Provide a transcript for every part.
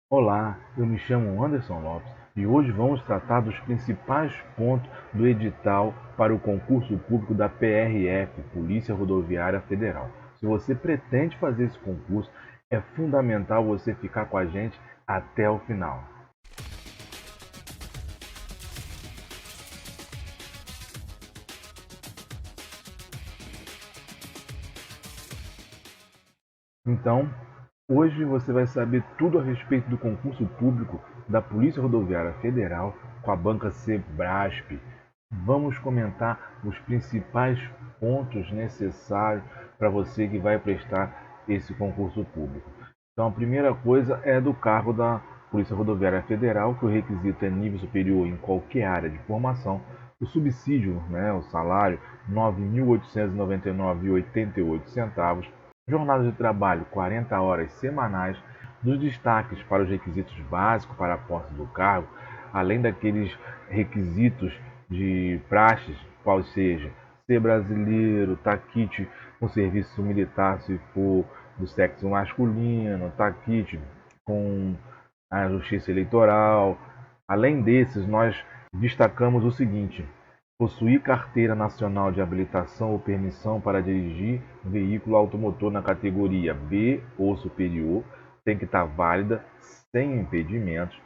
Olá, eu me chamo Anderson Lopes e hoje vamos tratar dos principais pontos do edital para o concurso público da PRF, Polícia Rodoviária Federal. Se você pretende fazer esse concurso, é fundamental você ficar com a gente até o final. Então, hoje você vai saber tudo a respeito do concurso público da Polícia Rodoviária Federal com a banca Sebrasp. Vamos comentar os principais pontos necessários para você que vai prestar esse concurso público. Então, a primeira coisa é do cargo da Polícia Rodoviária Federal, que o requisito é nível superior em qualquer área de formação. O subsídio, o salário, R$ 9.899,88. Jornada de trabalho, 40 horas semanais. Dos destaques para os requisitos básicos para a posse do cargo, além daqueles requisitos de praxes, qual seja ser brasileiro, taquite com serviço militar se for do sexo masculino, taquite com a justiça eleitoral. Além desses, nós destacamos o seguinte: possuir carteira nacional de habilitação ou permissão para dirigir veículo automotor na categoria B ou superior, tem que estar válida, sem impedimentos,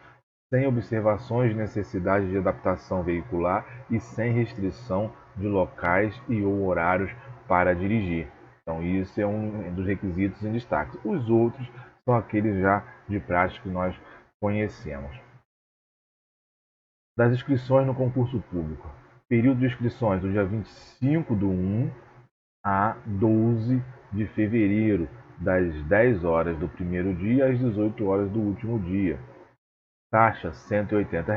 sem observações de necessidade de adaptação veicular e sem restrição de locais e ou horários para dirigir. Então, isso é um dos requisitos em destaque. Os outros são aqueles já de prática que nós conhecemos. Das inscrições no concurso público. Período de inscrições do dia 25 do 1 a 12 de fevereiro, das 10 horas do primeiro dia às 18 horas do último dia. Taxa R$ 180,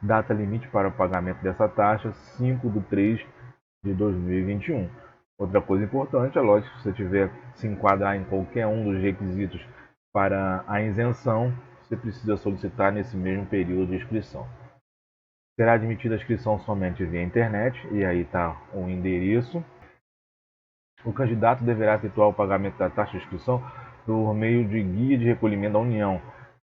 data limite para o pagamento dessa taxa 5/3 de 2021. Outra coisa importante, é lógico, se você tiver se enquadrar em qualquer um dos requisitos para a isenção, você precisa solicitar nesse mesmo período de inscrição. Será admitida a inscrição somente via internet, e aí está o endereço. O candidato deverá efetuar o pagamento da taxa de inscrição por meio de guia de recolhimento da União,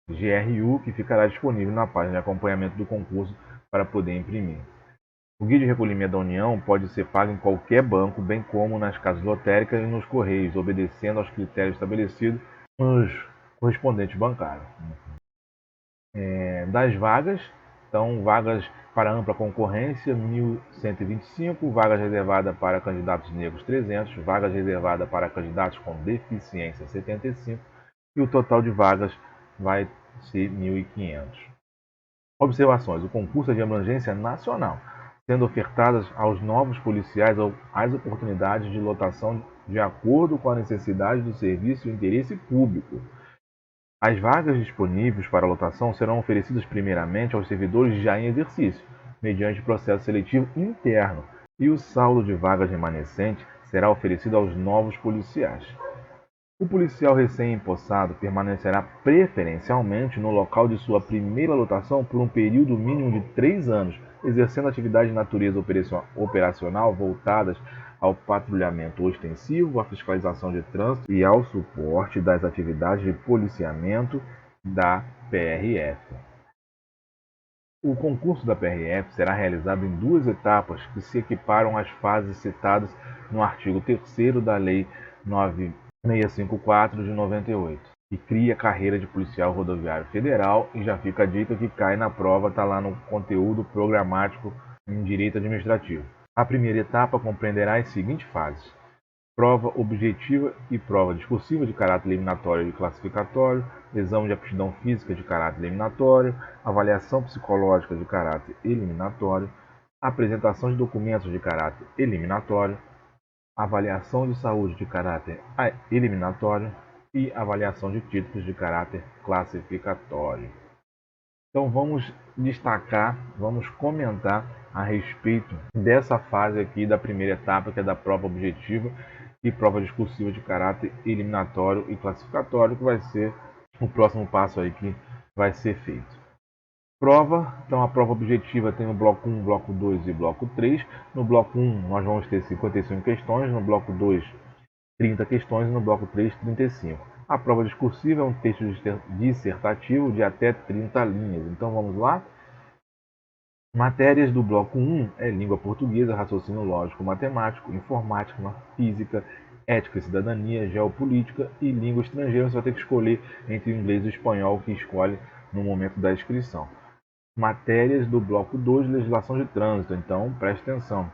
GRU, que ficará disponível na página de acompanhamento do concurso para poder imprimir. O guia de recolhimento da União pode ser pago em qualquer banco, bem como nas casas lotéricas e nos correios, obedecendo aos critérios estabelecidos nos correspondentes bancários. Das vagas, então, vagas para ampla concorrência, 1.125, vagas reservadas para candidatos negros, 300, vagas reservadas para candidatos com deficiência, 75, e o total de vagas vai ser 1.500. Observações: o concurso é de abrangência nacional, sendo ofertadas aos novos policiais as oportunidades de lotação de acordo com a necessidade do serviço e o interesse público. As vagas disponíveis para lotação serão oferecidas primeiramente aos servidores já em exercício, mediante processo seletivo interno, e o saldo de vagas remanescentes será oferecido aos novos policiais. O policial recém-empossado permanecerá preferencialmente no local de sua primeira lotação por um período mínimo de 3 anos, exercendo atividades de natureza operacional voltadas ao patrulhamento ostensivo, à fiscalização de trânsito e ao suporte das atividades de policiamento da PRF. O concurso da PRF será realizado em 2 etapas que se equiparam às fases citadas no artigo 3º da Lei 9654 de 98, que cria a carreira de policial rodoviário federal, e já fica a dica que cai na prova, está lá no conteúdo programático em direito administrativo. A primeira etapa compreenderá as seguintes fases: prova objetiva e prova discursiva de caráter eliminatório e classificatório, exame de aptidão física de caráter eliminatório, avaliação psicológica de caráter eliminatório, apresentação de documentos de caráter eliminatório, avaliação de saúde de caráter eliminatório e avaliação de títulos de caráter classificatório. Então vamos destacar, vamos comentar a respeito dessa fase aqui da primeira etapa, que é da prova objetiva e prova discursiva de caráter eliminatório e classificatório, que vai ser o próximo passo aí que vai ser feito. Prova, então a prova objetiva tem o bloco 1, bloco 2 e bloco 3. No bloco 1 nós vamos ter 55 questões, no bloco 2 30 questões e no bloco 3 35. A prova discursiva é um texto dissertativo de até 30 linhas. Então vamos lá? Matérias do bloco 1 é língua portuguesa, raciocínio lógico matemático, informática, física, ética e cidadania, geopolítica e língua estrangeira. Você vai ter que escolher entre o inglês e o espanhol, que escolhe no momento da inscrição. Matérias do bloco 2, legislação de trânsito. Então, preste atenção.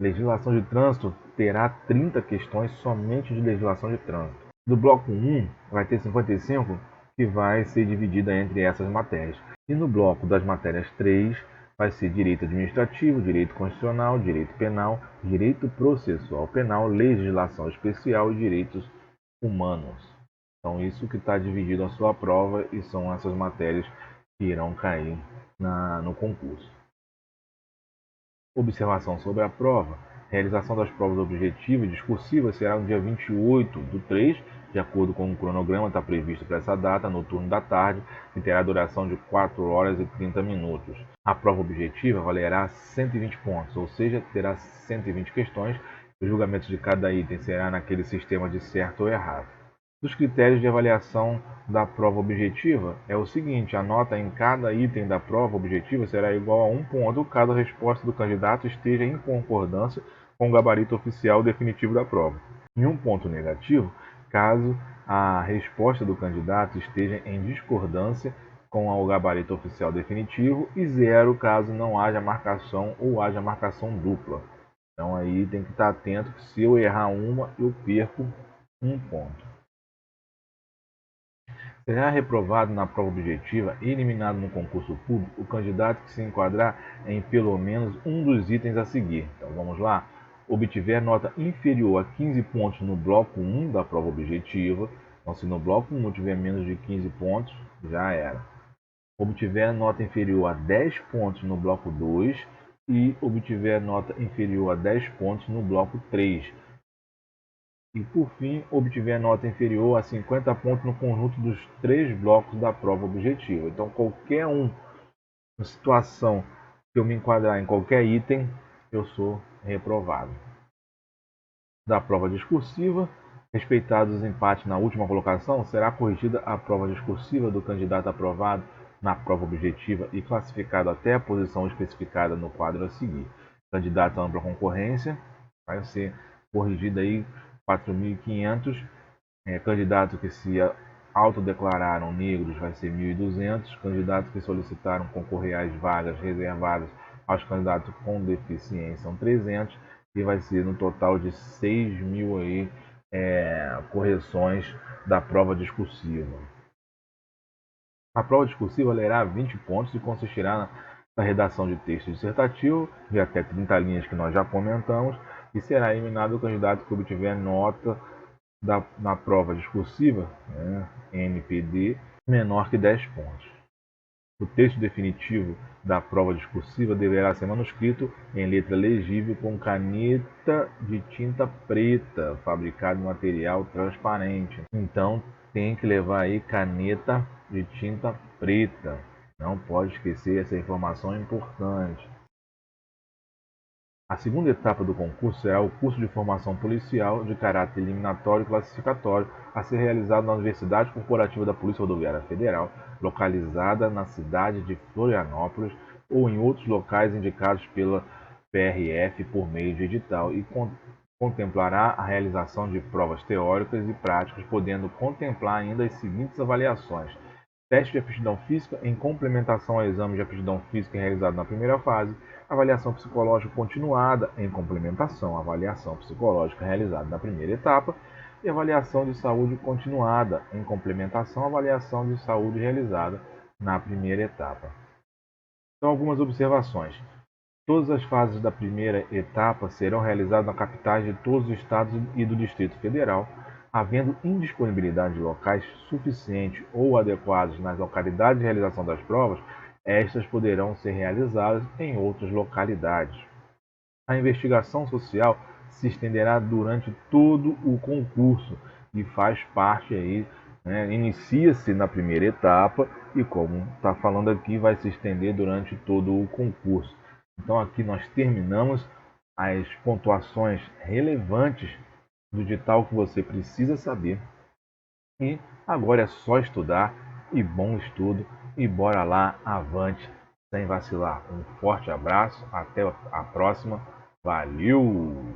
Legislação de trânsito terá 30 questões somente de legislação de trânsito. Do bloco 1, vai ter 55, que vai ser dividida entre essas matérias. E no bloco das matérias 3, vai ser direito administrativo, direito constitucional, direito penal, direito processual penal, legislação especial e direitos humanos. Então, isso que está dividido a sua prova e são essas matérias que irão cair no concurso. Observação sobre a prova. Realização das provas objetiva e discursiva será no dia 28/3, de acordo com o cronograma, está previsto para essa data, no turno da tarde, e terá duração de 4 horas e 30 minutos. A prova objetiva valerá 120 pontos, ou seja, terá 120 questões. O julgamento de cada item será naquele sistema de certo ou errado. Dos critérios de avaliação da prova objetiva é o seguinte: a nota em cada item da prova objetiva será igual a 1 ponto caso a resposta do candidato esteja em concordância com o gabarito oficial definitivo da prova, e 1 ponto negativo caso a resposta do candidato esteja em discordância com o gabarito oficial definitivo, e 0 caso não haja marcação ou haja marcação dupla. Então aí tem que estar atento que se eu errar uma, eu perco 1 ponto. Será reprovado na prova objetiva e eliminado no concurso público o candidato que se enquadrar em pelo menos um dos itens a seguir. Então vamos lá. Obtiver nota inferior a 15 pontos no bloco 1 da prova objetiva. Então, se no bloco 1 tiver menos de 15 pontos, já era. Obtiver nota inferior a 10 pontos no bloco 2 e obtiver nota inferior a 10 pontos no bloco 3. E, por fim, obtiver nota inferior a 50 pontos no conjunto dos 3 blocos da prova objetiva. Então, qualquer situação que eu me enquadrar em qualquer item, eu sou reprovado. Da prova discursiva, respeitados os empates na última colocação, será corrigida a prova discursiva do candidato aprovado na prova objetiva e classificado até a posição especificada no quadro a seguir. Candidato a ampla concorrência, vai ser corrigida aí 4.500. Candidato que se autodeclararam negros vai ser 1.200. Candidatos que solicitaram concorrer às vagas reservadas aos candidatos com deficiência são 300. E vai ser no total de 6.000 aí, correções da prova discursiva. A prova discursiva valerá 20 pontos e consistirá na redação de texto dissertativo de até 30 linhas que nós já comentamos, e será eliminado o candidato que obtiver nota na prova discursiva, NPD, menor que 10 pontos. O texto definitivo da prova discursiva deverá ser manuscrito em letra legível com caneta de tinta preta, fabricado em material transparente. Então tem que levar aí caneta de tinta preta. Não pode esquecer essa informação importante. A segunda etapa do concurso será o curso de formação policial de caráter eliminatório e classificatório, a ser realizado na Universidade Corporativa da Polícia Rodoviária Federal, localizada na cidade de Florianópolis ou em outros locais indicados pela PRF por meio de edital, e contemplará a realização de provas teóricas e práticas, podendo contemplar ainda as seguintes avaliações: teste de aptidão física em complementação ao exame de aptidão física realizado na primeira fase, avaliação psicológica continuada em complementação à avaliação psicológica realizada na primeira etapa, e avaliação de saúde continuada em complementação à avaliação de saúde realizada na primeira etapa. Então, algumas observações. Todas as fases da primeira etapa serão realizadas na capitais de todos os estados e do Distrito Federal, havendo indisponibilidade de locais suficientes ou adequados nas localidades de realização das provas. Estas poderão ser realizadas em outras localidades. A investigação social se estenderá durante todo o concurso e faz parte aí, inicia-se na primeira etapa e, como está falando aqui, vai se estender durante todo o concurso. Então aqui nós terminamos as pontuações relevantes do edital que você precisa saber E agora é só estudar e bom estudo e bora lá, avante, sem vacilar. Um forte abraço, até a próxima. Valeu!